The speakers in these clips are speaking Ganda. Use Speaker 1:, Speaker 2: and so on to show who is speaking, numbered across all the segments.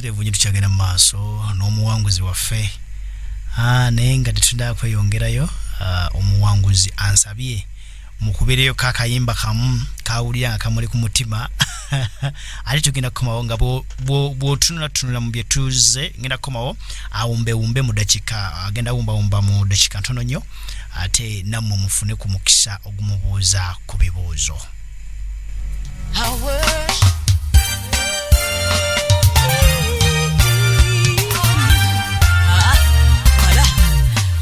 Speaker 1: twevuunye tukyagenda mu maaso n'omuwanguzi waffe naye nga tetudda kweyongerayo omuwanguzi ansabye mukubireyo kakayimba kamu kawulira nga kamuli ku mutima ate tugenda kukomawo nga bw'otunula mu bye tuze ngenda kukomawo awumbewumbe mu dakika agenda wumbawumba mu dakika ntono nnyo ate nammwe mufune ku mukisa ogumubuuza ku bibuuzo.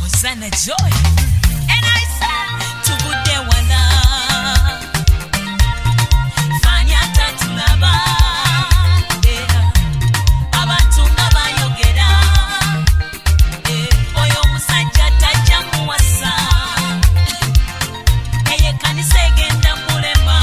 Speaker 2: Hosanna joy and I said to good day wana fanya tatulaba abantu nga bayogera oyo omusajja tajja muwasa eye kanisa egenda mulema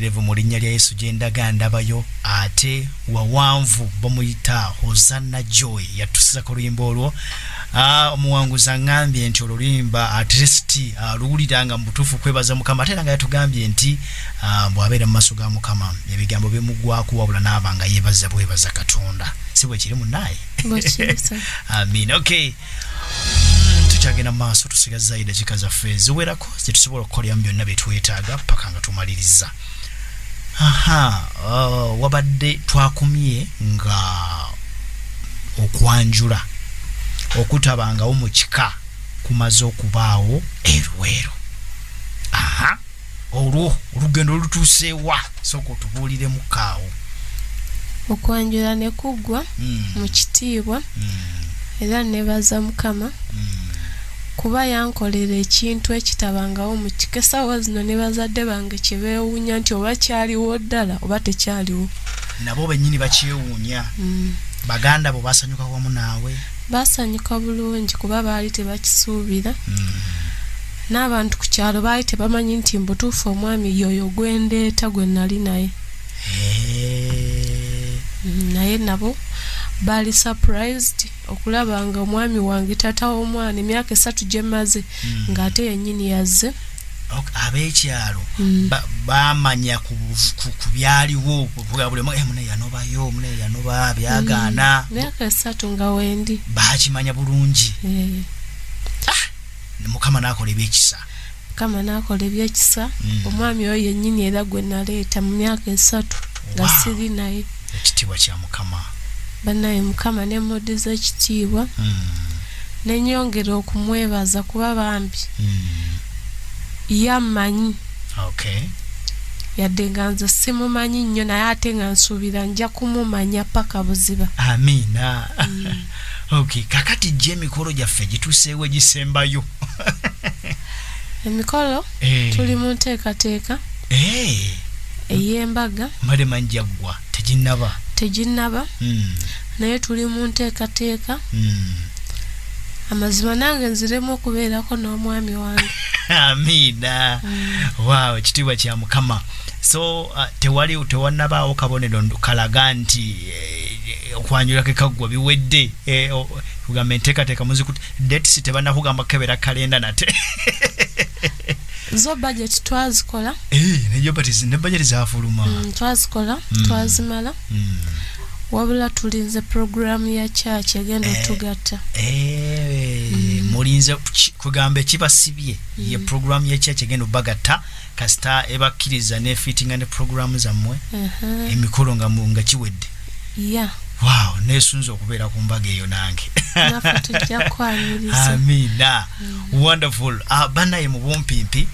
Speaker 1: mwenyumiririvu mu linnya lya Yesu gye ndaga ndabayo ate wawanvu bamuyita Hosanna Joy yatusiza ku luyimba olwo. Omuwanguzi aŋŋambye nti oluluyimba atlist luwuliranga mu butuufu kwebaza Mukama ate era nga yatugambye nti bw'abeera mu maaso ga Mukama ebigambo bimugwako wabula n'aba nga yeebaza bwebaza Katonda si bwe kiri munnaye. Amin. Okay. Tukyagenda mu maaso tusigazaayo eddakiika zaffe ziwerako ze tusobola okukoleramu byonna bye twetaaga paka nga tumaliriza. Wabadde twakumye nga okwanjula okutabangawo mu kika kumaze okubaawo erweero. Olwo olugendo lutuuseewa sooka otubuuliremu kaawo.
Speaker 3: Okwanjula ne kuggwa mu kitiibwa era nebaza Mukama kuba yankolera ekintu ekitabangawo mu kika. Essaawa zino ne bazadde bange kye beewuunya nti oba kyaliwo ddala oba tekyaliwo.
Speaker 1: Nabo bennyini bakyewuunya. Baganda bo basanyuka wamu naawe? Basanyuka
Speaker 3: bulungi kuba baali tebakisuubira. N'abantu ku kyalo baali tebamanyi nti mbutuufu omwami yoyo gwendeeta gwe nali naye. Naye nabo baali surprised okulaba nga omwami wange taata w'omwana emyaka 3 gye maze ng'ate yennyini yazze.
Speaker 1: Ab'ekyalo bamanya ku byaliwo buli mune yanobayo mune yanoba byagaana
Speaker 3: myaka 3 nga wendi
Speaker 1: bakimanya bulungi. Mukama n'akola ebyekisa.
Speaker 3: Mukama n'akola ebyekisa. Omwami oyo yennyini era gwe naleeta mu myaka 3 nga siri naye.
Speaker 1: Ekitiibwa kya Mukama.
Speaker 3: Bannaye Mukama ne mmudiza ekitiibwa ne nyongera okumwebaza kuba bambi yammanyi. Yadde nga nze simumanyi nnyo naye ate nga nsuubira nja kumumanya paka buziba.
Speaker 1: Amiina. Kakati gye emikolo gyaffe gituuseewo egisembayo.
Speaker 3: Emikolo tuli mu nteekateeka ey'embaga.
Speaker 1: Malema njaggwa teginnaba
Speaker 3: naye tuli mu nteekateeka. Amazima nange nziremu okubeerako n'omwami wange.
Speaker 1: Amiina. Wow, ekitiibwa kya Mukama. So tewannabaawo kabonero kalaga nti okwanjula ke kaggwa biwedde. Kugamba enteekateeka muzikuti dates tebannakugamba kebera kalenda nate.
Speaker 3: Zo budget twazikola.
Speaker 1: Ne budget zaafuluma.
Speaker 3: Twazikola, twazimala. Wabula tulinze program ya church egenda otugatta.
Speaker 1: Mulinze kugamba ekibasibye ye program ya church egenda obagatta kasita ebakkiriza ne fitting and program zammwe. Emikolo nga kiwedde. Wow, nesunze okubeera ku mbaga eyo nange.
Speaker 3: Nafe tujja kwaniriza.
Speaker 1: Amiina. Wonderful. Bannaye mu bumpimpi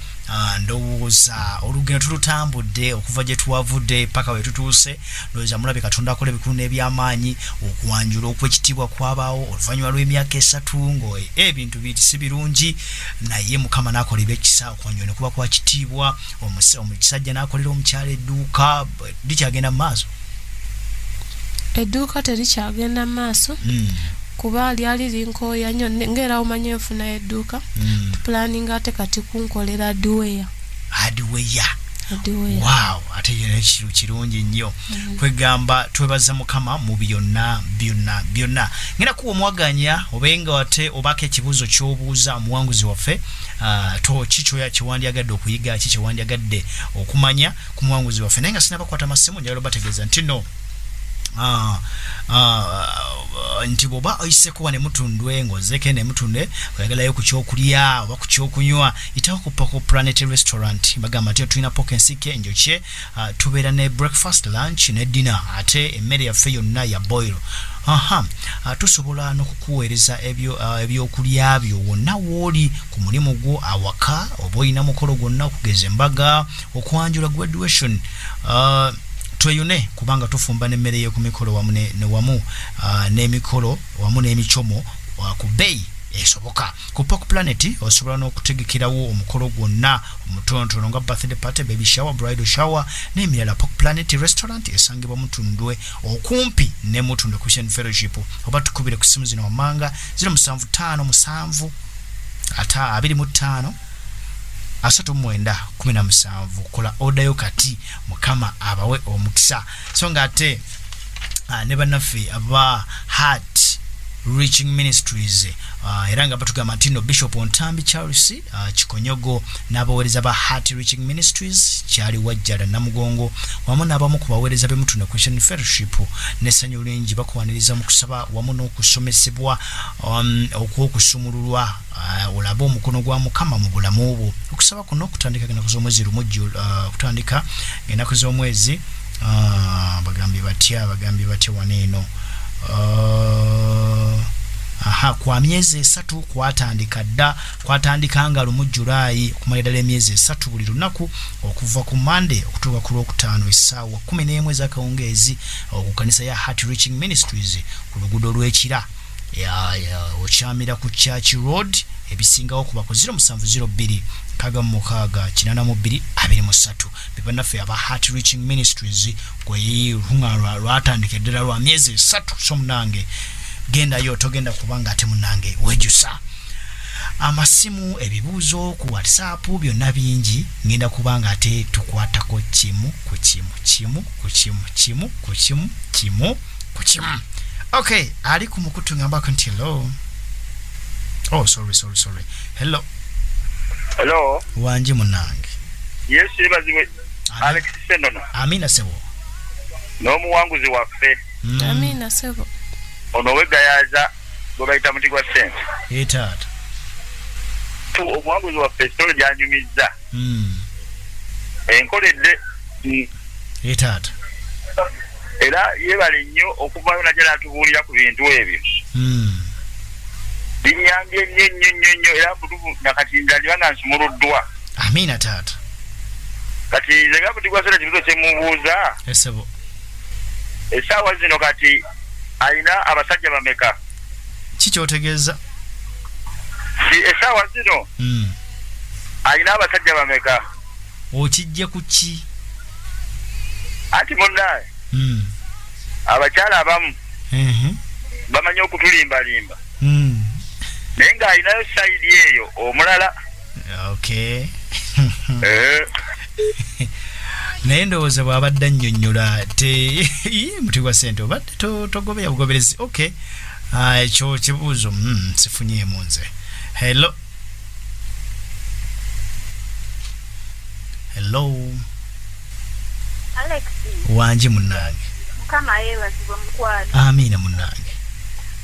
Speaker 1: ndowooza olugendo tulutambudde okuva gye twavudde paka we tutuuse. Ndowooza mulabe Katonda akola ebikulu n'ebyamaanyi okwanjula okw'ekitiibwa kwabaawo oluvannyuma lw'emyaka 3 ngo ebintu si birungi naye Mukama n'akola ebyekisa okwanjula ne kuba kwa kitiibwa. Omusajja n'akolera omukyala edduuka likyagenda mu maaso.
Speaker 3: Edduuka terikyagenda mu maaso kuba lyali linkooya nnyo ng'era omanye enfuna y'edduuka. Tupulaninga ate kati kunkolera hardware. Wow, ate yena ekiru kirungi nnyo. Kwegamba twebaza Mukama mu byonna. Ngenda kuwa omwaganya obenga wate obaka ekibuuzo ky'obuuza omuwanguzi waffe. Kikyo yakiwandyagadde okuyiga kikiwandyagadde okumanya ku muwanguzi waffe naye nga sinabakwata masimu njagala bategeeza nti no. Nti boba oyiseko wane mutundwe ngozeke ne mutundwe oyagalayo ku kyokulya oba ku kyokunywa itaho ku Poko Planet Restaurant bagamba tyo tulina pokensike enjoche tubeera ne breakfast lunch ne dinner ate emmere yaffe yonna ya boil. Tusobola n'okukuweereza ebyokulya byo wonna wooli ku mulimu gwo awaka oba olina mukolo gwonna okugeza embaga okwanjula graduation. Tweyune kubanga tufumba n'emmere ye ku mikolo wamu n'emikolo wamu n'emicomo ku bbeeyi esoboka. Ku Poko Planet osobola n'okutegekerawo omukolo gwonna omutontono nga birthday party, baby shower, bridal shower n'emirala. Poko Planet Restaurant esangibwa Mutundwe okumpi ne Mutundwe Christian Fellowship. Oba tukubire ku simu zino wammanga 075 ata 25 3917 kola odayo kati mukama abawe omukisa so nga ate ne bannaffe aba Heart Reaching Ministries era nga batugamba nti no Bishop Ontambi Charles Kikonyogo n'abaweereza ba Heart Reaching Ministries kyali wajjala namugongo wamu n'abamu ku baweereza b'emutunda Christian Fellowship n'essanyu lingi bakuwaniriza mu kusaba wamu n'okusomesebwa okwokusumululwa olaba omukono gwa Mukama mu bulamu obwo okusaba kuno kutandika ennaku z'omwezi lumujju kutandika ennaku z'omwezi bagambye batya waneeno kwa myezi 3 kwatandika nga lumu Julai okumalira emyezi 3 buli lunaku okuva ku Monday okutuuka ku Lwokutaano essaawa 11 ez'akawungeezi okukanisa ya Heart Reaching Ministries ku luguudo lw'ekira okyamira ku Church Road ebisingawo kuba ku 0702 kagamukaaga 8223 bibannaffe aba Heart Reaching Ministries kwe lwatandika eddala lwa myezi 3 so munange gendayo togenda kubanga ate munange wejusa amasimu ebibuuzo ku WhatsApp byonna bingi ngenda kubanga ate tukwatako kimu ku kimu okay ali ku mukutu ngambako nti hello sorry
Speaker 4: hello
Speaker 3: wanji munange
Speaker 4: yes baziwe Alex Senono
Speaker 3: amina sebo
Speaker 4: n'omuwanguzi waffe
Speaker 2: Amina sebo
Speaker 4: ono wegayaza gwe bayita muti gwa sente
Speaker 3: etata
Speaker 4: omuwanguzi waffe sitolo gyanyumizza enkoledde
Speaker 3: etata
Speaker 4: era yebale nnyo okuvayo najala atubuulira ku bintu ebyo binyambye nnyo era butubu nakati ndaliba nga nsumuluddwa
Speaker 3: amina tata
Speaker 4: kati nze nga buti gwa sente kibuzo kyemubuuza
Speaker 3: esebo
Speaker 4: essaawa zino kati alina abasajja bameka
Speaker 3: kikyotegeeza
Speaker 4: si essaawa zino alina abasajja bameka
Speaker 3: okijje ku ki
Speaker 4: anti munnaye abakyala abamu bamanyi okutulimbalimba naye ng'alinayo sayidi eyo omulala
Speaker 3: okay naye ndowooza bw'abadde annyonnyola muti gwa sente obadde togobeya bugoberezi okay ekyo kibuuzo sifunyeemu nze hello
Speaker 5: Alex
Speaker 3: wanji munnange
Speaker 5: mukama yeebazibwe mukwano
Speaker 3: amina munnange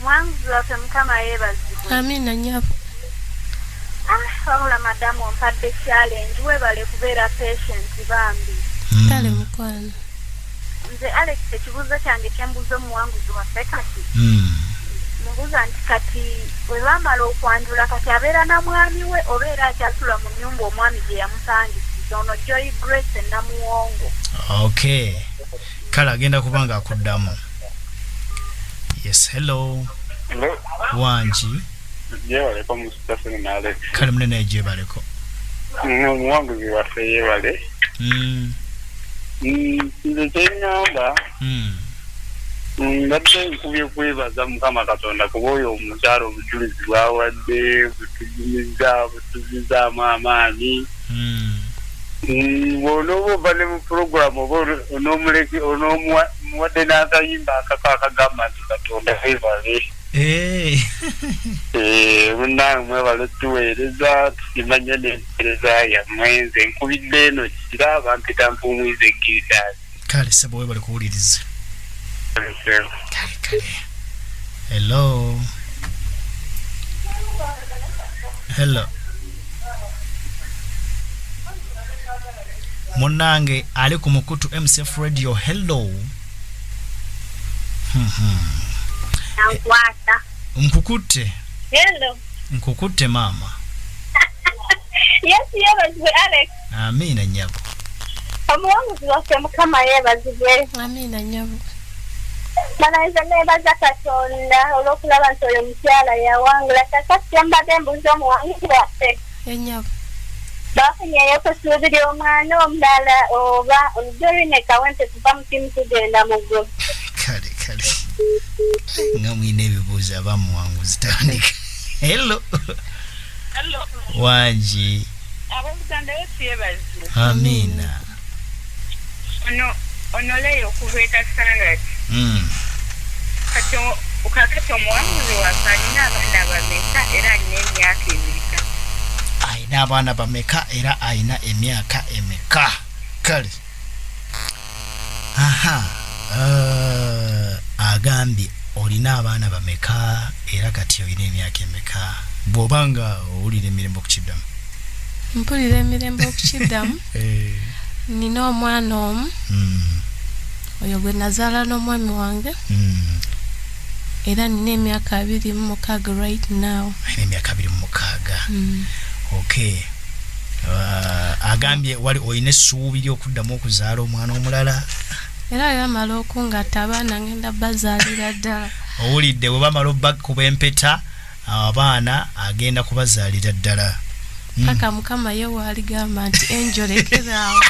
Speaker 5: mwanguzi waffe mukama yeebazibwe
Speaker 2: Amina nyabo
Speaker 5: wabula madamu ompadde challenge webale kubeera patient bambi
Speaker 2: kale mukwano
Speaker 5: nze Alex ekibuuzo kyange kyembuuza omuwanguzi waffe kati mubuuza nti kati bwe bamala okwanjula kati abeera na mwami we obeera akyasula mu nnyumba omwami gye yamusangisiza ono Joy Grace ennamuwongo
Speaker 3: okay kale agenda kubanga akuddamu yes hello wanji
Speaker 4: yebaleko musitafuni nale
Speaker 3: kale munene gyebaleko
Speaker 4: omuwanguzi waffe yebale nze kyenyamba mbadde nkubye kwebaza mukama katonda kuba oyo omukyalo obujulizi bwawadde butugizaamu amaanyi bw'onooba ova ne mu puroguramu oba onomuwadde n'akayimba akagamba nti katonda webale munnange mwebale tuweereza tusimanye n'empeereza yammwe nze nkubidde eno kira bampita mpuumwiza eggiridaali
Speaker 3: kale sebo webale kuwuliriza kale hello munnange ali ku mukutu MCF radio hello
Speaker 5: nankwata
Speaker 3: nkukutte
Speaker 5: hello
Speaker 3: nkukutte mama
Speaker 5: yes yeebazibwe Alex
Speaker 3: amina nyabo
Speaker 5: omuwanguzi waffe mukama yeebazibwe
Speaker 2: Amina nyabo
Speaker 5: banaiza neebaza katonda olw'okulaba nti oyo mukyala yawangula kakati kyembadde mbuuza omuwanguzi waffe
Speaker 2: enyabo
Speaker 5: bafunyeyo kusuubiri omwana omulala oba olujolwine kawente kuva mu kimu tugenda mugo
Speaker 3: kale nga mwine ebibuuzo abamuwanguzi tandika hello wanji
Speaker 5: Ab'Oluganda yeebaze.
Speaker 3: Amina.
Speaker 5: Ono leero kubeeta Sarati. Kati ukakati omuwanguzi waffe alina abaana bameka era alina emyaka emeka.
Speaker 3: Alina abaana bameka era alina emyaka emeka. Kale. Agambye olina abaana bameka era kati olina emyaka emeka. Bw'obanga owulira emirembe okukiddamu.
Speaker 6: Mpulira emirembe okukiddamu. Nina omwana omu. Oyo gwe nazaala n'omwami wange. Era nina emyaka 26 right now.
Speaker 3: Alina emyaka 26. Okay. Agambye wali olina essuubi ly'okuddamu okuzaala omwana omulala.
Speaker 6: Era yamala okungatta abaana ngenda bazaalira ddala.
Speaker 3: Owulidde bwe bamala okuba empeta abaana agenda kubazaalira ddala.
Speaker 6: Paka Mukama ye waaligamba nti enjolekeraawo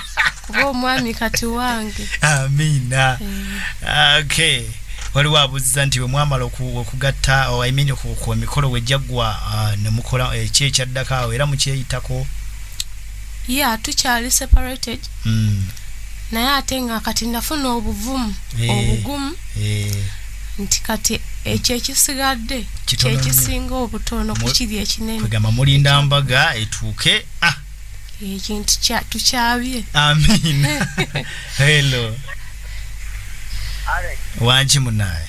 Speaker 6: kuba omwami kati wange.
Speaker 3: Amina. Okay. Waliwo abuuziza nti bwe mwamala okugatta emini ku mikolo wejjaggwa ne mukola ekyekyaddako awo era mukyeyitako.
Speaker 6: Tukyali separated. Naye ate nga kati nafuna obuvumu obugumu nti kati ekyo ekisigadde kyekisinga obutono kukiri ekinene.
Speaker 3: Kwegamba mulinda mbaga etuuke
Speaker 6: ekintu tukyabye.
Speaker 3: Amina. Hello. Wanji munaye.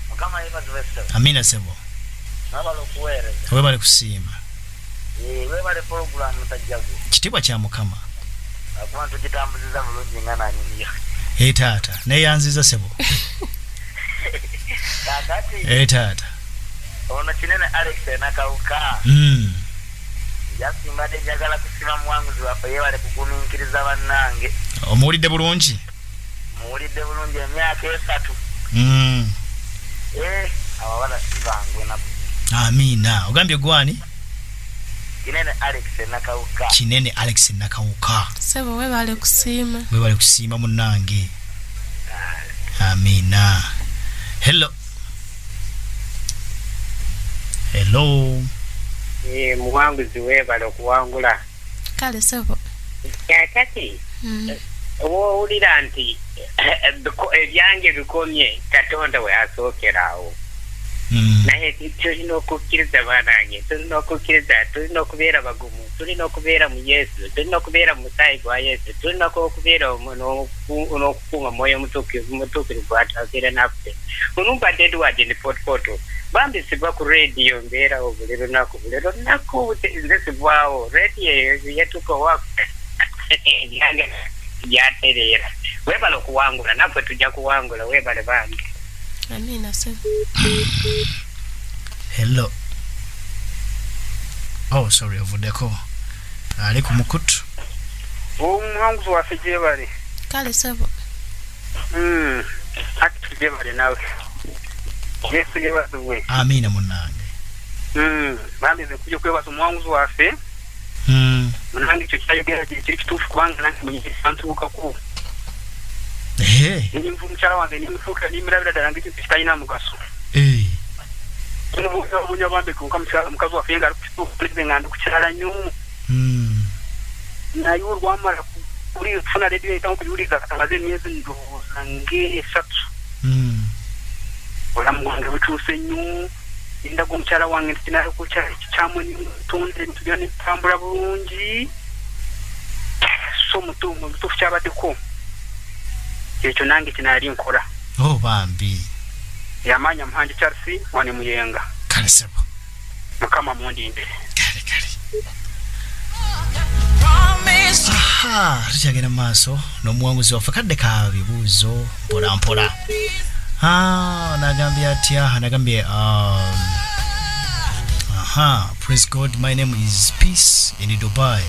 Speaker 4: Mukama yebaze.
Speaker 3: Amina sebo.
Speaker 4: Nabalo kuweereza.
Speaker 3: Webale kusiima.
Speaker 4: Webale program mutajjago.
Speaker 3: Kitibwa kya Mukama.
Speaker 4: Abantu gitambuziza bulungi nga nanyiniya.
Speaker 3: Taata neyanziza sebo.
Speaker 4: Kakati.
Speaker 3: Taata.
Speaker 4: Ono kinene Alex nakauka. Yasimba njagala kusima muwanguzi waffe yebale kugumiikiriza bannange.
Speaker 3: Omuwulidde bulungi?
Speaker 4: Muwulidde bulungi emyaka 3. Abawala sibangwe nabo.
Speaker 3: Amina. Ogambye gwani?
Speaker 4: Kinene Alex nakauka.
Speaker 3: Kinene Alex nakauka.
Speaker 6: Sebo webale kusiima.
Speaker 3: Webale kusiima munnange. Amina. Hello. Hello.
Speaker 4: Muwanguzi webale okuwangula.
Speaker 6: Kale sebo.
Speaker 4: Kakati. Owulira nti ebyange bikomye Katonda we asookerawo. Naye tulina okukkiriza banange, tulina okukkiriza, tulina okubeera bagumu, tulina okubeera mu Yesu, tulina okubeera mu musaayi gwa Yesu, tulina okubeera n'okukunga mwoyo omutuukirivu atwakira naffe. Onumpadde Edward ndi Potpoto bambisibwa ku rediyo mbeerawo buli lunaku nze sivaawo rediyo yetuka waffe yange yatereera. Webale okuwangula naffe tujja kuwangula. Webale bange.
Speaker 6: Amina sebo.
Speaker 3: Hello. Oh sorry ovuddeko. Ali ku mukutu.
Speaker 4: Omuwanguzi waffe gyebale.
Speaker 6: Kale sebo.
Speaker 4: Ati gyebale nawe. Yesu yebaziwe.
Speaker 3: Amina munnange.
Speaker 4: Bambi nze kujja kwebaza omuwanguzi waffe. Munange ekyo kyayogera kiri kituufu kubanga nange munyiri santuukako. Nimvu mukyala wange nimufuuka nimirabira ddala ng'ekyo kitalina mugaso. Obunya bambi mukazi waffe nga ali ku kituufu nga ndi kukyala nnyo. Naye olwamala kufuna rediyo eyitamu kugiwuliriza katamaze emyezi ndowooza ng'esatu. Obulamu bwange butuuse nnyo. Ndaga omukyala wange nti kinali kukyala ekikyamu nimutonda ebintu byonna bitambula bulungi. So mutuufu kyabaddeko ekyo nange kinaali nkola.
Speaker 3: Bambi.
Speaker 6: Yamanya Mhandi Charsi wani muyenga.
Speaker 3: Kale sebo.
Speaker 6: Mukama mundinde.
Speaker 3: Kale. Tukyagenda maaso n'omuwanguzi waffe kadde ka bibuuzo mpola. Nagambye atya, nagambye praise God, my name is Peace in Dubai.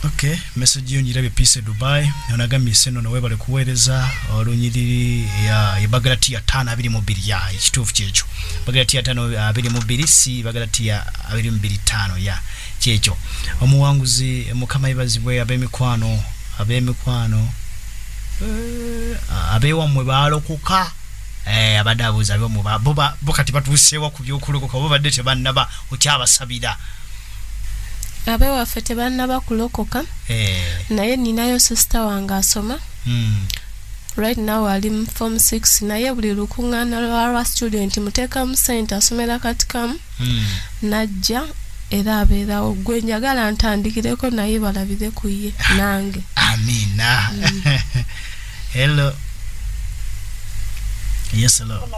Speaker 3: Okay, message yo njirabe Peace in Dubai. Nagambye seno nawebale kuweereza olunyiriri ya Bagalati ya 5:22 ya ekituufu kyekyo. Bagalati ya 5:22 si Bagalati ya 2:25 ya kyekyo. Omuwanguzi Mukama yebazibwe ab'emikwano abeewamwe baalokoka abadaabuuza abeewamwe bo kati batuuseewa ku by'okulokoka bo badde tebannaba okyabasabira
Speaker 6: abewaffe tebannaba kulokoka naye ninayo sister wange asoma right now ali mu form 6 naye buli lukuŋŋaana lwa student muteekamu ssente asomera katikamu najja era abeerawo gwe njagala ntandikireko naye balabire ku ye nange.
Speaker 3: Amina. Hello. Yes, hello.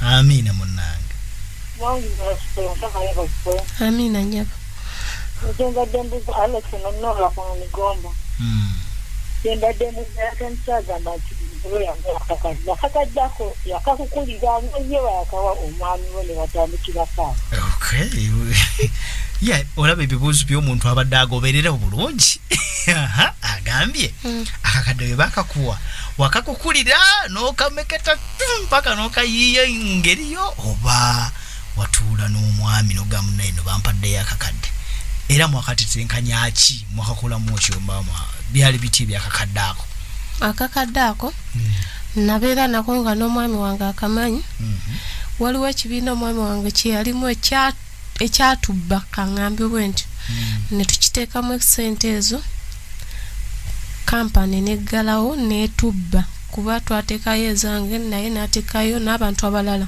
Speaker 3: Amina munnange.
Speaker 6: Amina nyaba.
Speaker 5: Njenga dembu Alex nonola kwa migomba. Yenda dembu yakansaga mati yakakajjako yakakukulira mwenye wakawa omwami wone batandikira fa.
Speaker 3: Okay. Yeah, olaba ebibuuzo by'omuntu abadde agoberera obulungi. Agambye akakadde bwe bakakuwa wakakukulira n'okameketa mpaka n'okayiiya ngeriyo oba watuula n'omwami n'ogamu naye no bampaddeyo akakadde. Era mwakatitenkanya ki mwakakolamu ekyo mama byali biti byakakadde ako.
Speaker 6: Akakadde ako nabeera nako nga n'omwami wange akamanyi. Waliwo ekibiina omwami wange kye yalimu ekyatubba kaŋŋambye bwe ntyo ne tukiteekamu ssente ezo kampani neggalawo n'etubba kuba twateekayo ezange naye n'ateekayo n'abantu abalala.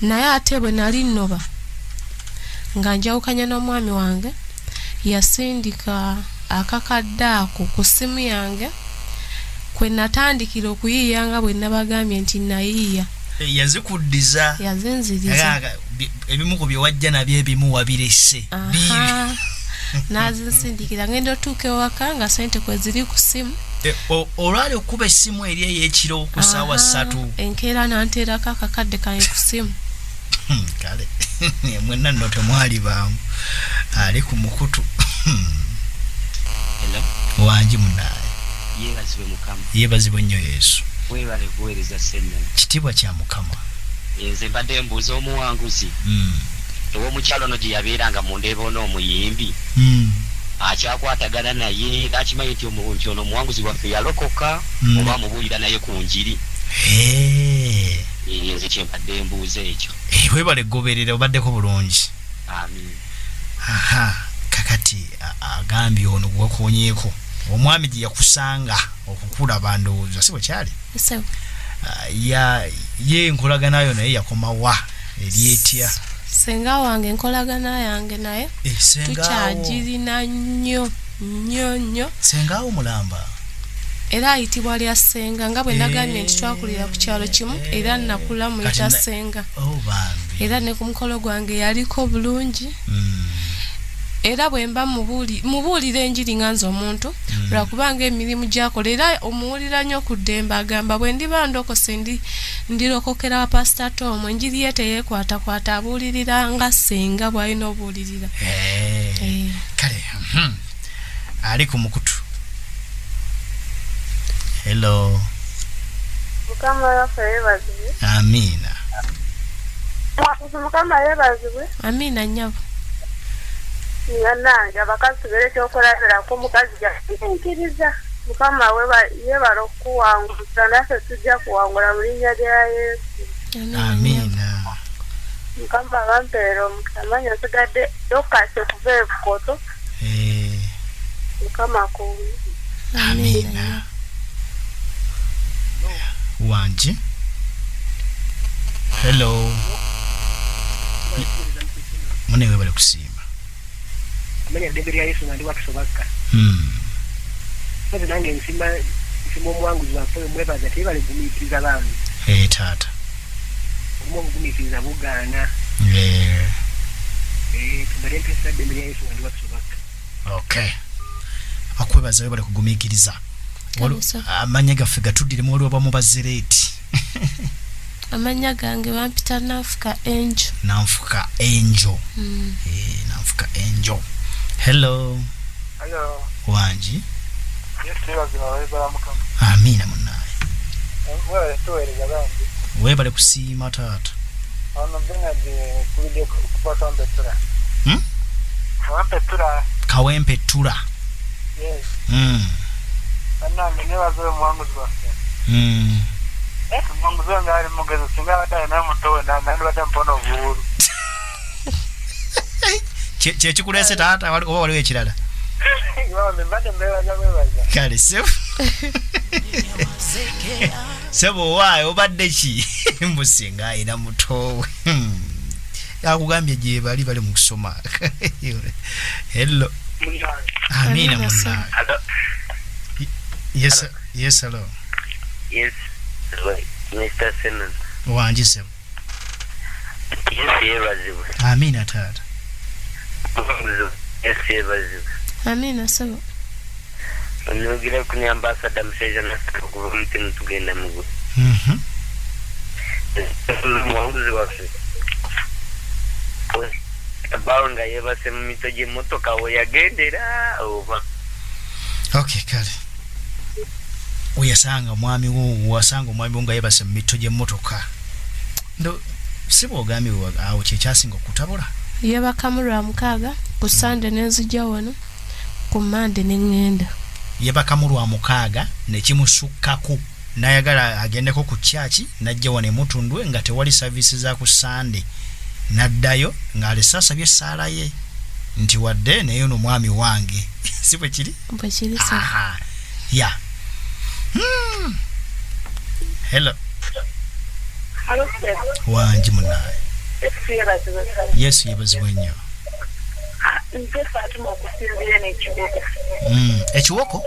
Speaker 6: Naye ate bwe nali nnoba nga njawukanya n'omwami wange yasindika akakadde ako ku ssimu yange kwe natandikira okuyiiya nga bwe nabagambye nti nayiiya.
Speaker 3: Yazikuddiza
Speaker 6: yazinziriza
Speaker 3: ebimu ku bye wajja nabyo ebimu wabirese
Speaker 6: nazinsindikira ngenda otuuka ewaka nga sente kwe ziri ku ssimu.
Speaker 3: Olwali okuba essimu eri ey'ekiro ku ssaawa 3
Speaker 6: enkeera nanteerako akakadde kange ku ssimu.
Speaker 3: Kale mwenna nno temwali baamu ali ku mukutu. Wangi munaaye
Speaker 7: yeebazibwe Mukama.
Speaker 3: Yeebazibwe nnyo Yesu.
Speaker 7: Weebale kuweereza sennene.
Speaker 3: Kitiibwa kya Mukama.
Speaker 7: Nze mbadde mbuuza omuwanguzi ow'omukyalo no gye yabeeranga mu Ndeeba n'omuyimbi akyakwatagana naye akimanyi nti ono omuwanguzi waffe yalokoka oba amubuulira naye ku njiri. Nze kye mbadde mbuuza ekyo.
Speaker 3: Weebale goberera obaddeko bulungi.
Speaker 7: Amin.
Speaker 3: Kakati agambye ono gwakonyeeko omwami gye yakusanga okukulaba ndowooza si bwe kyali. Ye enkolagana yo naye yakomawa eryetya.
Speaker 6: Senga wange enkolagana yange naye tukyagirina nnyo.
Speaker 3: Sengawo mulamba
Speaker 6: era ayitibwa lya Senga nga bwe nagambye nti twakulira ku kyalo kimu era nakula muyita Senga. Era ne ku mukolo gwange yaliko bulungi. Era bwe mba mubuulira enjiri nga nze omuntu lwakubanga emirimu gy'akola era omuwulira nnyo ku ddembe agamba bwe ndiba ndokose ndirokokera wa Pastor Tom enjiri ye teyeekwatakwata abuulirira nga Senga bw'alina obuulirira.
Speaker 3: Kale ali ku mukutu. Hello.
Speaker 5: Mukama waffe yeebazibwe.
Speaker 3: Amina.
Speaker 5: Mukama yeebazibwe.
Speaker 6: Amina nnyabo.
Speaker 5: Nange abakazi tubere ekyokulabirako omukazi gyakkiriza. Mukama yeebala okukuwanguza naffe tujja kuwangula mu linnya lya Yesu.
Speaker 3: Amina.
Speaker 5: Mukama bampeera omukamanyi nsigadde dokasi okuva ebukoto. Mukama kuwi.
Speaker 3: Amina. Wangi. Hello. Mune weebale kusiima.
Speaker 8: Manya deberi ya Yesu nandi wakisobaka. Sasa nange nsima omuwanguzi waffe mwebaza tebale gumiikiriza bantu.
Speaker 3: Taata.
Speaker 8: Gumiikiriza bugaana. Tubale mpesa deberi ya Yesu nandi wakisobaka.
Speaker 3: Okay. Akwebaza weebale kugumiikiriza. Amanya gaffe gatuddiremu waliwo bamubazireeti.
Speaker 6: Amanya gange bampita Nanfuka Angel.
Speaker 3: Nanfuka Angel. Nanfuka Angel. Hello.
Speaker 8: Hello.
Speaker 3: Wangi.
Speaker 8: Yes, weebala Mukama.
Speaker 3: Amina munnaye.
Speaker 8: Weebale tuweereza bangi.
Speaker 3: Weebale kusiima taata.
Speaker 8: Ono Benard kulidde kuba Kawempetura. Kawempetura.
Speaker 3: Kawempetura.
Speaker 8: Yes. Nange nebaza omuwanguzi waffe. Omuwanguzi wange ali mugezi singa abadde alina mutowe nandi badde mpona obuwulu.
Speaker 3: Kyekikulese taata oba waliwo ekirala? Kale sebo. Sebo waayo obadde ki? Mbusinga ayina mutowe. Yakugambye gye bali mu kusoma. Hello. Amina munna. Yes, yes, hello.
Speaker 4: Yes, Mr. Simmons.
Speaker 3: Wangi sebo.
Speaker 4: Yes, yeebazibwe.
Speaker 3: Amina taata.
Speaker 4: Yes, yeebazibwe.
Speaker 6: Amina sebo.
Speaker 4: Onogera ku ambassador musajja n'akuba omutima tugenda mu gwe. Omuwanguzi waffe. Abawo nga yeebase mu mito gy'emmotoka we yagendera oba.
Speaker 3: Okay, kale. Wasanga omwami wo nga yeebase mu mito gy'emmotoka. Ndo sibo ogambye awo kyekyasinga okutabula.
Speaker 6: Yebaka mu Lwamukaaga ku Sande n'enzijja wano ku Mande n'engenda.
Speaker 3: Yebaka mu Lwamukaaga ne kimusukkako n'ayagala agendeko ku kyaki n'ajja wano emutundwe nga tewali services za ku Sande. Naddayo ng'alesasa bye saala ye nti wadde naye no mwami wange. Si bwe kiri?
Speaker 6: Bwe kiri sa.
Speaker 3: Aha. Ya. Hello.
Speaker 5: Hello, sir.
Speaker 3: Wangi munaye. Yes, yebazibwe nnyo.
Speaker 5: Nze Fatima okusinzira n'ekibuga.
Speaker 3: Ekiwoko?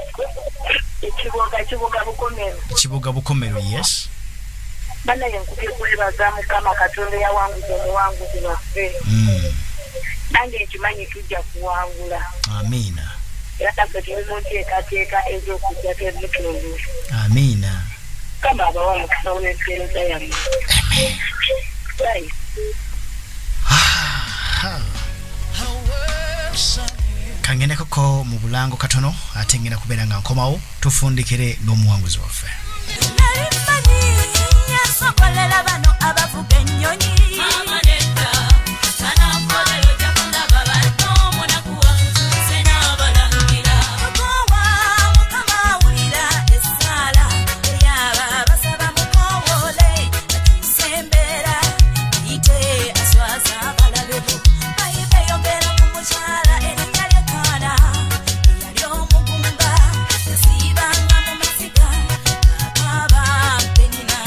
Speaker 5: Ekibuga Bukomero.
Speaker 3: Kibuga Bukomero, yes.
Speaker 5: Banaye nkubye kwebaza Mukama Katonda yawanguza omuwanguzi waffe. Nange ekimanyi tujja kuwangula.
Speaker 3: Amina.
Speaker 5: Era kaffe tuli mu nteekateeka ez'okujja twemutundula.
Speaker 3: Amina.
Speaker 5: Kama abawa omukisa w'empeereza yammwe.
Speaker 3: Amen.
Speaker 5: Right.
Speaker 3: Kangenekoko mu bulango katono ate ngenda kubeera nga nkomawo tufundikire n'omuwanguzi waffe.
Speaker 2: Sokolera bano abavuga ennyonyi amanenda kanamkolero jakulaba bantu munakuwa sena abalangira mukowa mukama awulira essaala eyaba basaba mukowole atusembera ite aswaza abalabebo bayibe yogera ku mukyala erinnya ly'ekaana eyali omugumba yasiibanga mu masiga akaba penina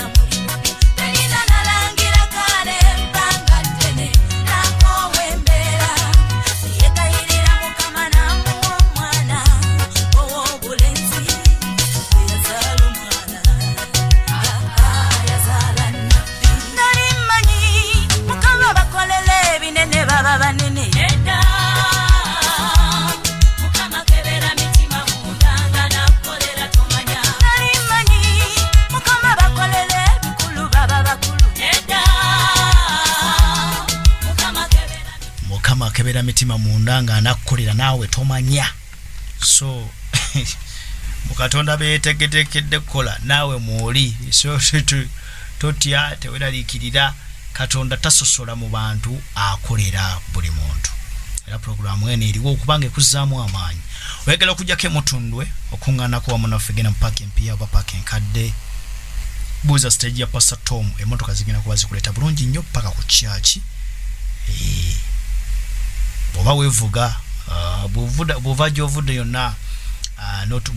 Speaker 3: akebera mitima munda nga anakukolera naawe tomanya. So mukatonda betegetekedde kukola naawe mwoli. So totya teweraliikirira Katonda tasosola mu bantu akolera buli muntu. Era programu eno eriwo okubanga ekuzaamu amaanyi. Oyagala okujjako emutundwe okuŋŋaanako wamu naffe genda mu paaka empya oba paaka enkadde. Buuza stage ya Pastor Tom emmotoka zigenda kuba zikuleeta bulungi nnyo paka ku kyaki. Boba wevuga bwova gy'ovudde yonna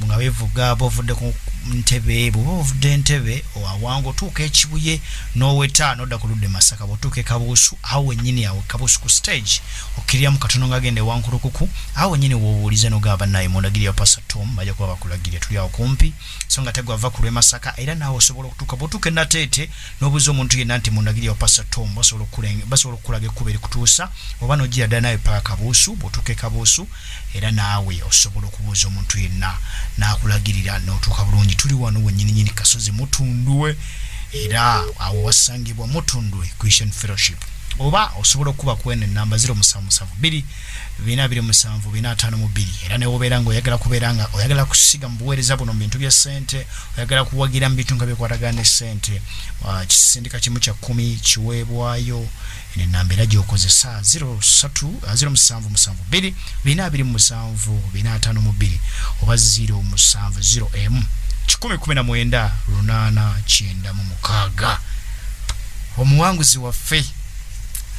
Speaker 3: nga wevuga bovudde ku ntebe bwoba ovudde entebe awangu otuuka ekibuye n'oweta n'odda ku ludde Masaka bw'otuuka e Kabuusu awo wennyini awo Kabuusu ku stage okkiriramu katono ng'agenda ewankulukuku awo wennyini w'obuulize n'ogamba naye mundagirira ya Pastor Tom bajja kuba bakulagirira tuli awo kumpi so nga tegwava ku lw'e Masaka era naawe osobola okutuuka bw'otuuka e Nateete n'obuuza omuntu yenna nti mundagirira ya Pastor Tom basobola okukulaga ekkubo erikutuusa oba n'ogira ddala nawe paka Kabuusu bw'otuuka e Kabuusu era naawe osobola okubuuza omuntu yenna n'akulagirira n'otuuka bulungi. Tuli wano wennyini Kasozi mutundwe era awo wasangibwa mutundwe Christian Fellowship oba osobola okuba kwene namba 0772 227 era ne wobeera nga oyagala kubeera nga oyagala kusiga mu buweereza buno mu bintu bya ssente oyagala kuwagira mu bintu nga bikwatagana ne ssente kisindika kimu kya 10 kiweebwayo ene namba era gy'okozesa 0772 227 oba 070 119 mu mukaaga. Omuwanguzi waffe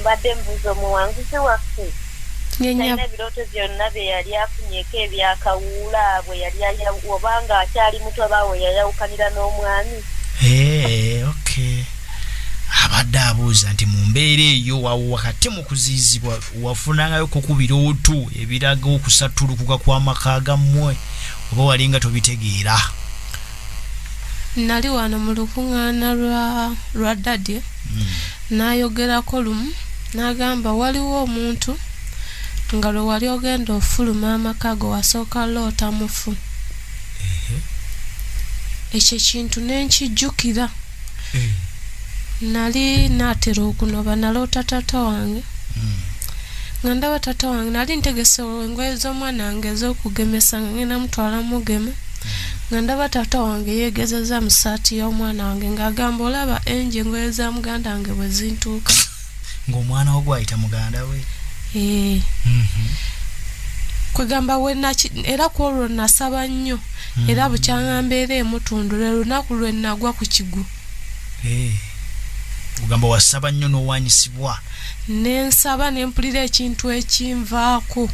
Speaker 5: mbadde mbuuza omuwanguzi waffe
Speaker 6: Nyenya
Speaker 5: alina ebirooto byonna bye yali afunyeko ebyakawuula bwe yali obanga akyali muto baawe yayawukanira n'omwami.
Speaker 3: Okay. Abadde abuuza nti mu mbeera eyo wakati mu kuziizibwa wafunangayo ku birooto ebiraga okusatulukuka kw'amaka gammwe oba walinga tobitegeera?
Speaker 6: nali wano mu lukuŋŋaana lwa daddy n'ayogerako lumu n'agamba waliwo omuntu nga lwe wali ogenda ofuluma amaka go wasooka loota mufu. Ekyo kintu nenkijjukira. Nali naatera okunoba naloota taata wange nga ndaba taata wange nali ntegese engoye z'omwana wange ez'okugemesa nga ngenda mutwala mugema nga ndaba taata wange yeegezeza mu ssaati y'omwana wange ng'agamba olaba enje engoye za muganda wange bwe zintuuka.
Speaker 3: Ng'omwana wo gwayita muganda we?
Speaker 6: Kwegamba era ku olwo nasaba nnyo era bukyanga mbeera emutundula lunaku lwe nagwa ku kigu.
Speaker 3: Ugamba wasaba nnyo n'owanyisibwa?
Speaker 6: Nensaba nempulira ekintu ekinvaako.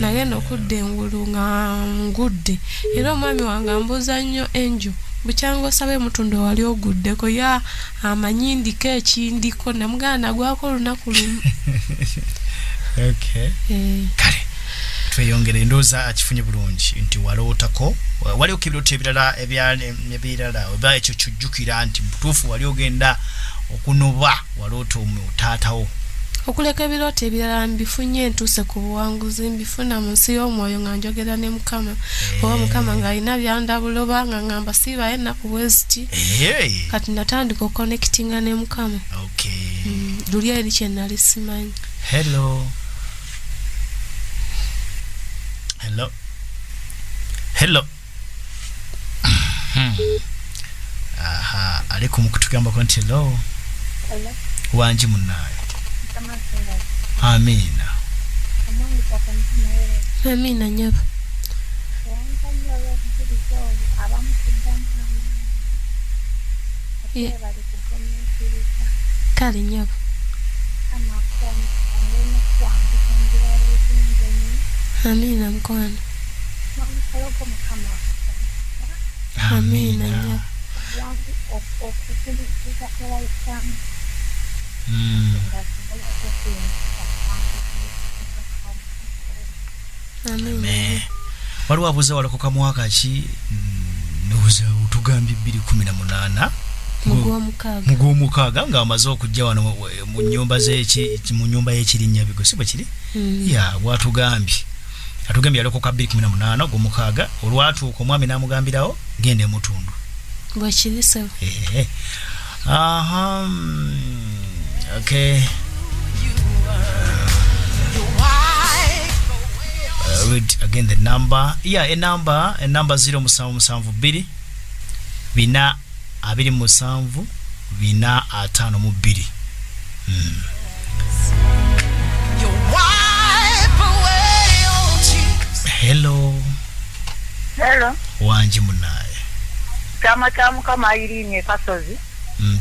Speaker 6: Nagenda okudda engulu nga ngudde era omwami wange ambuuza nnyo enjo bukyanga osabe mutundu wali oguddeko ya amanyindiko ekindiko namuganda gwako olunaku lumu.
Speaker 3: Kale tweyongere ndooza akifunye bulungi nti walootako waliwo ebirooto ebirala oba ekyo kijjukira nti mutuufu wali ogenda okunoba waloota taatawo.
Speaker 6: Okuleka ebirooto ebirala mbifunye ntuuse ku buwanguzi mbifuna mu nsi y'omwoyo nga njogera ne Mukama oba Mukama ng'alina byandabula oba nga ngamba siibayo ennaku bweziti kati natandika okonekitinga ne Mukama. Luli eri kye nali simanyi.
Speaker 3: Hello. Aliku mukutugambako nti hello. Wanji munnaye. Amina.
Speaker 6: Amina nyaba. Kale nyaba. Amina mkono. Amina nyaba.
Speaker 3: Amen. Waliwo abuuza walokoka mwaka ki? Ndowooza otugambye 2018 mugw'omukaaga ng'amaze okujja wano mu nnyumba y'ekirinnya bigo si bwe kiri? Bw'atugambye atugambye yalokoka 2018 gw'omukaaga olwatuuka omwami n'amugambirawo genda emutundu
Speaker 6: bwe kiri so.
Speaker 3: Okay. Read again the number. A number 0772 bina 27 bina 52. Hello. Wanji munaye.
Speaker 5: Chama kama irinye Kasozi.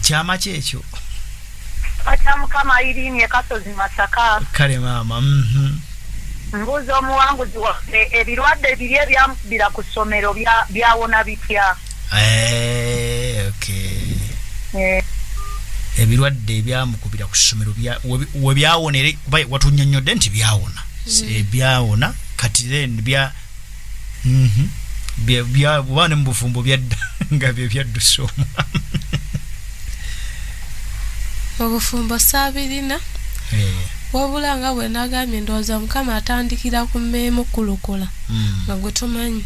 Speaker 3: Chama kyekyo.
Speaker 5: Chama kama irinye Kasozi Masaka.
Speaker 3: Kale mama.
Speaker 5: Mbuuza omuwanguzi waffe ebirwadde biri ebyamukubira ku ssomero byawona bitya?
Speaker 3: Ebirwadde ebyamukubira ku ssomero we byawonere watunnyonnyodde nti byawona. Byawona kati then bwa ne mu bufumbo byadda nga bye byaddusa omwami.
Speaker 6: Obufumbo saabirina. Wabula nga bwe nagambye ndowooza Mukama atandikira ku mmeemu kulukola nga gwe tumanyi.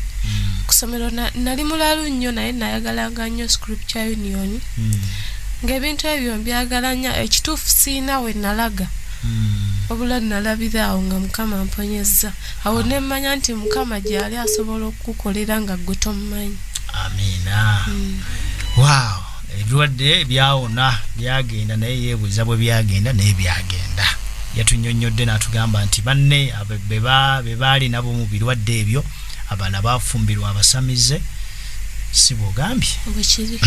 Speaker 6: Ku ssomero nali mulalu nnyo naye nayagalanga nnyo scripture union ng'ebintu ebyo mbyagala nnyo ekituufu siina we nalaga wabula nalabira awo nga Mukama amponyezza awo ne mmanya nti Mukama gy'ali asobola okukukolera nga gwe tomumanyi.
Speaker 3: Amina. Wow. Ebirwadde byawona byagenda naye yeebuuza bwe byagenda naye byagenda. Yatunnyonnyodde n'atugamba nti banne be baali nabo mu birwadde ebyo abaana baafumbirwa abasamize si bw'ogambye.
Speaker 6: Bwe kiri.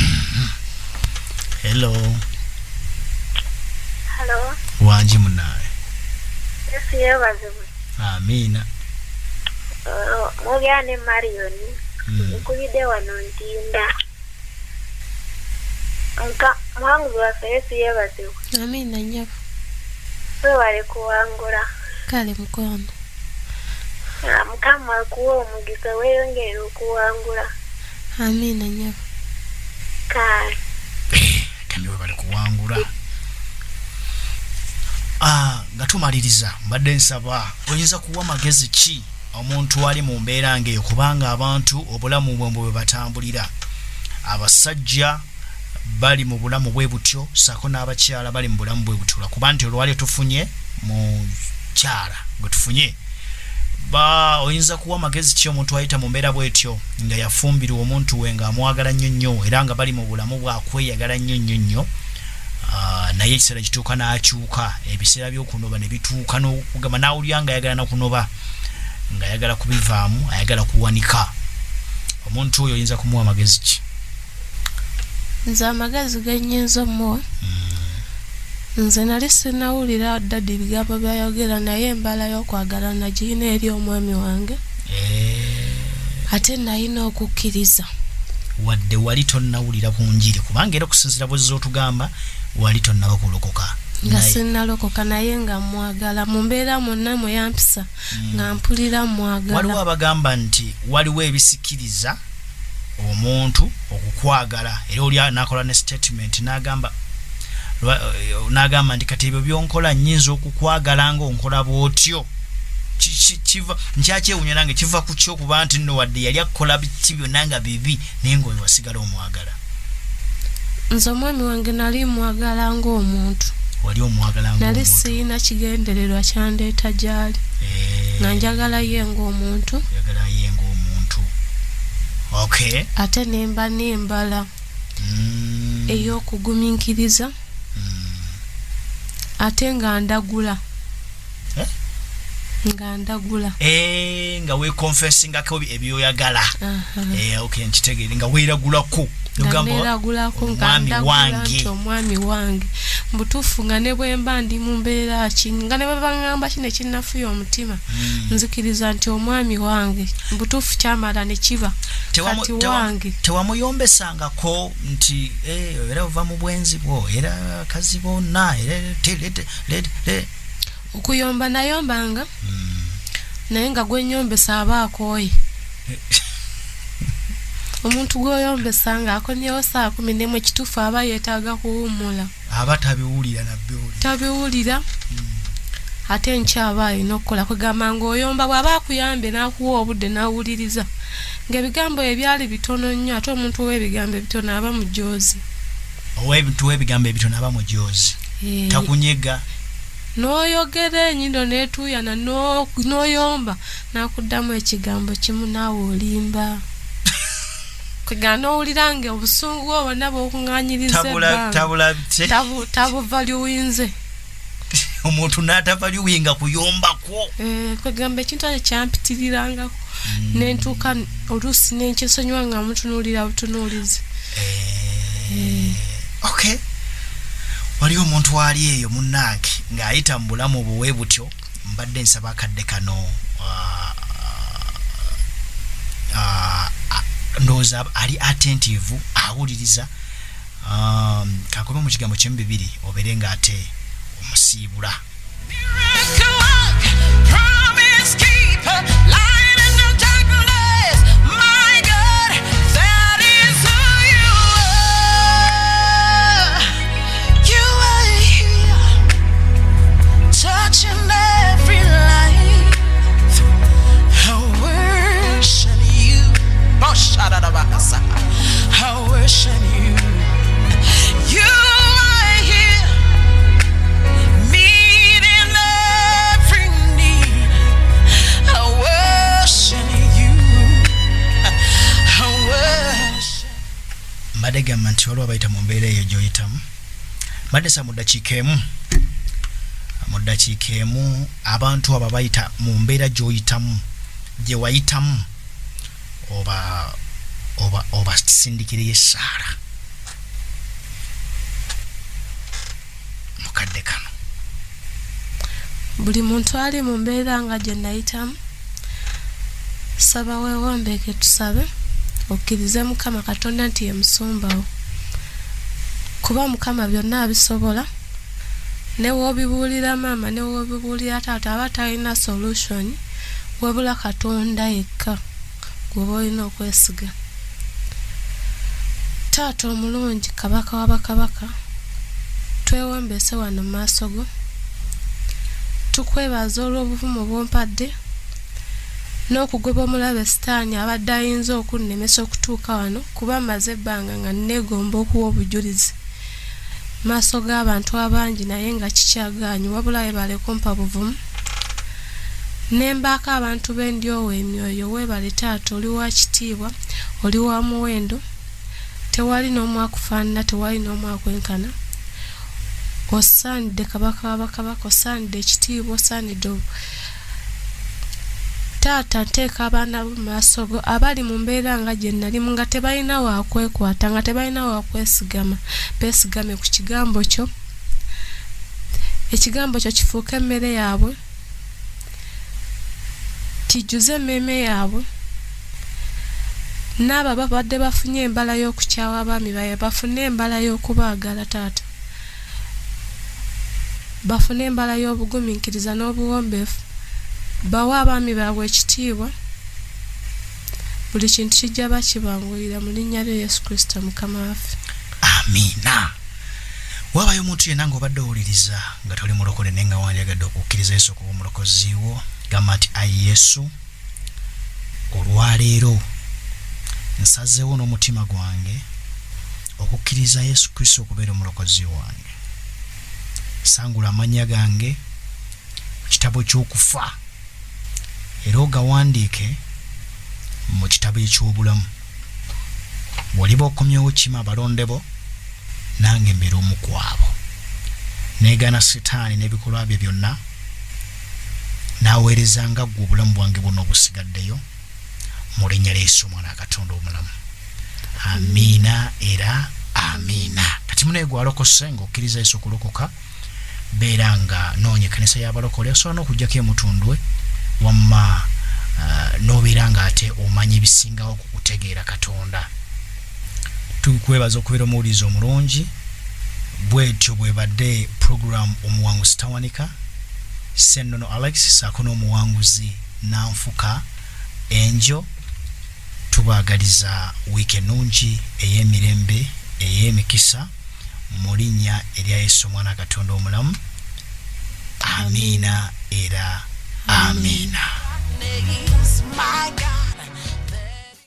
Speaker 3: Hello.
Speaker 5: Hello.
Speaker 3: Wanji munawe.
Speaker 5: Yesu yebazibu.
Speaker 3: Amina.
Speaker 5: Mugane Marioni. Nkubide wano ntinda. Nka mwangu wa Yesu yebazibu.
Speaker 6: Amina nyabo.
Speaker 5: Wale kuwangula.
Speaker 6: Kale mukwano.
Speaker 5: Mukama kuwa omugisa weyongera okuwangula.
Speaker 6: Amina nyabo.
Speaker 5: Kale.
Speaker 3: Kandi bali kuwangula. Nga tumaliriza mbadde nsaba oyinza kuwa magezi ki omuntu ali mu mbeera ng'eyo kubanga abantu obulamu bwe batambulira abasajja bali mu bulamu bwe butyo sako n'abakyala bali mu bulamu bwe butyo kuba nti olwali tufunye mu kyala gwe tufunye oyinza kuwa magezi ki omuntu ayita mu mbeera bwetyo nga yafumbirwa omuntu we nga amwagala nnyo nnyo era nga bali mu bulamu bwakweyagala nnyo nnyo nnyo naye ekiseera kituuka n'akyuka ebiseera by'okunoba ne bituuka n'okugamba n'awulira nga ayagala n'okunoba ng'ayagala kubivaamu ayagala kuwanika omuntu oyo oyinza kumuwa magezi ki?
Speaker 6: Nze amagezi gennyinza omuwa nze nali sinawulira ddadde ebigambo byayogera naye embala y'okwagala nagirina eri omwami wange ate nalina okukkiriza
Speaker 3: wadde wali tonnawulira ku njiri kubanga era okusinziira bwe z'otugamba wali tonnaba kulokoka
Speaker 6: nga sinnalokoka naye nga mwagala mu mbeera mwonna mwe yampisa nga mpulira mwagala.
Speaker 3: Waliwo abagamba nti waliwo ebisikiriza omuntu okukwagala era oli nakola ne statement n'agamba nti kati ebyo byonkola nnyinza okukwagala ng'onkola bw'otyo kiva nkyakyewunya nange kiva ku kyo kuba nti nno wadde yali akukola biti byonna nga bibi naye ng'oyo wasigala omwagala.
Speaker 6: Nze omwami wange nali mwagala ng'omuntu.
Speaker 3: Wali omwagala ng'omuntu?
Speaker 6: Nali siyina kigendererwa kyandeeta gy'ali nga njagala ye ng'omuntu.
Speaker 3: Njagala ye ng'omuntu. Okay.
Speaker 6: Ate nemba n'embala ey'okugumiikiriza ate nga ndagula. Nga ndagula.
Speaker 3: Nga weekonfessingako ebyoyagala. Okay, nkitegeere nga weeragulako.
Speaker 6: Neragulako nga ndagula nti omwami wange mbutuufu nga ne bwe mba ndi mu mbeera ki nga ne bwe baŋŋamba kino ekinnafuya omutima nzikiriza nti omwami wange mbutuufu kyamala ne kiba kati wange.
Speaker 3: Tewamuyombesangako nti era ova mu bwenzi bwo era kazi bonna
Speaker 6: okuyomba nayombanga naye nga gwenyombesa aba akooye. Omuntu gwoyombesa nga akonyewo saa 10 ekituufu aba yeetaaga kuwummula.
Speaker 3: Aba tabiwulira nabbiwulira.
Speaker 6: Tabiwulira. Ate nkyaba alina okukola kugamba ng'oyomba bw'aba akuyambe n'akuwa obudde n'awuliriza. Ng'ebigambo ebyali bitono nnyo ate omuntu w'ebigambo ebitono aba mujoozi.
Speaker 3: Omuntu w'ebigambo ebitono aba mujoozi. Takunyega. N'oyogera ennyindo n'etuuyana n'oyomba n'akuddamu ekigambo kimu naawe olimba. Kugana owulirange obusungu obwo nabo okuŋŋaanyiriza ebbanga tabuva liwinze. Omuntu n'atava liwinga kuyombako.
Speaker 6: Kwegamba ekintu ekyo kyampitirirangako nentuuka oluusi nenkisonyiwa nga mutunuulira butunuulizi.
Speaker 3: Okay. Waliwo omuntu ali eyo munnange ng'ayita mu bulamu buwe butyo mbadde nsaba akadde kano ndowooza ali attentive awuliriza kakome mu kigambo kyemu 2 obeere ng'ate omusiibula.
Speaker 2: I worship you. You are here, meeting every need. I worship you. I worship.
Speaker 3: Mbadde gamba nti waliwo abayita mu mbeera eyo gy'oyitamu. Mbadde sa mu ddakiika emu abantu abo bayita mu mbeera gy'oyitamu gye wayitamu oba sindikire y'essaala mukadde kano.
Speaker 6: buli muntu ali mu mbeera nga gye nayitamu saba weewombeeke tusabe okkirize Mukama Katonda nti ye musumbawo kuba Mukama byonna abisobola ne w'obibuulira maama ne w'obibuulira taata aba talina solution wabula Katonda yekka gw'oba olina okwesiga. Taata omulungi, Kabaka w'abakabaka, twewombeese wano mu maaso go, tukwebaza olw'obuvumu bw'ompadde n'okugoba omulabe Sitaani abadde ayinza okunnemesa okutuuka wano kuba mmaze ebbanga nga nneegomba okuwa obujulizi maaso g'abantu abangi naye nga kikyagaanyi wabula weebale kumpa buvumu nembaako abantu b'endyowo emyoyo weebale taata oli wa kitiibwa oli wa muwendo tewali n'omu akufaanana tewali n'omu akwenkana osaanidde Kabaka w'abakabaka osaanidde ekitiibwa osaanidde taata nteeka abaana mu maaso go abali mu mbeera nga gye nalimu nga tebalina wakwekwata nga tebalina wakwesigama beesigame ku kigambo kyo ekigambo kyo kifuuke emmere yaabwe kijjuze emmeeme yaabwe n'abo babadde bafunye embala y'okukyawa abaami baabwe bafune embala y'okubaagala taata bafune embala y'obugumiikiriza n'obuwombeefu bawe abaami baabwe ekitiibwa buli kintu kijja bakibangulira mu linnya lya Yesu Kristo Mukama waffe.
Speaker 3: Amiina. Wabayo omuntu yenna ng'obadde owuliriza nga toli mulokole naye nga wandyagadde okukkiriza Yesu okuba omulokozi wo gamba nti ayi Yesu olwaleero nsazeewo n'omutima gwange okukkiriza Yesu Kristo okubeera omulokozi wange. Sangula amannya gange mu kitabo ky'okufa era ogawandiike mu kitabo eky'obulamu. Bw'oliba okomyewo kima abalonde bo nange mbeera omu ku abo. Neegaana Sitaani n'ebikolwa bye byonna n'aweerezanga ggwe obulamu bwange bwonna obusigaddeyo mu linnya lya Yesu Omwana Katonda omulamu. Amiina era amiina. Kati munaye gwalokose ng'okkiriza Yesu okulokoka beera nga noonya ekkanisa y'abalokole osobola n'okuggyako emutundwe wamma n'obeera nga ate omanya ebisingawo ku kutegeera Katonda. Tukwebaza okubeera omuwulizi omulungi bwetyo bwebadde program omuwanguzi tawanika Sennono Alex saako n'omuwanguzi Nanfuka Enjo. Tubaagaliza wiiki ennungi ey'emirembe ey'emikisa mu linnya erya Yesu Omwana Katonda omulamu. Amiina era amiina.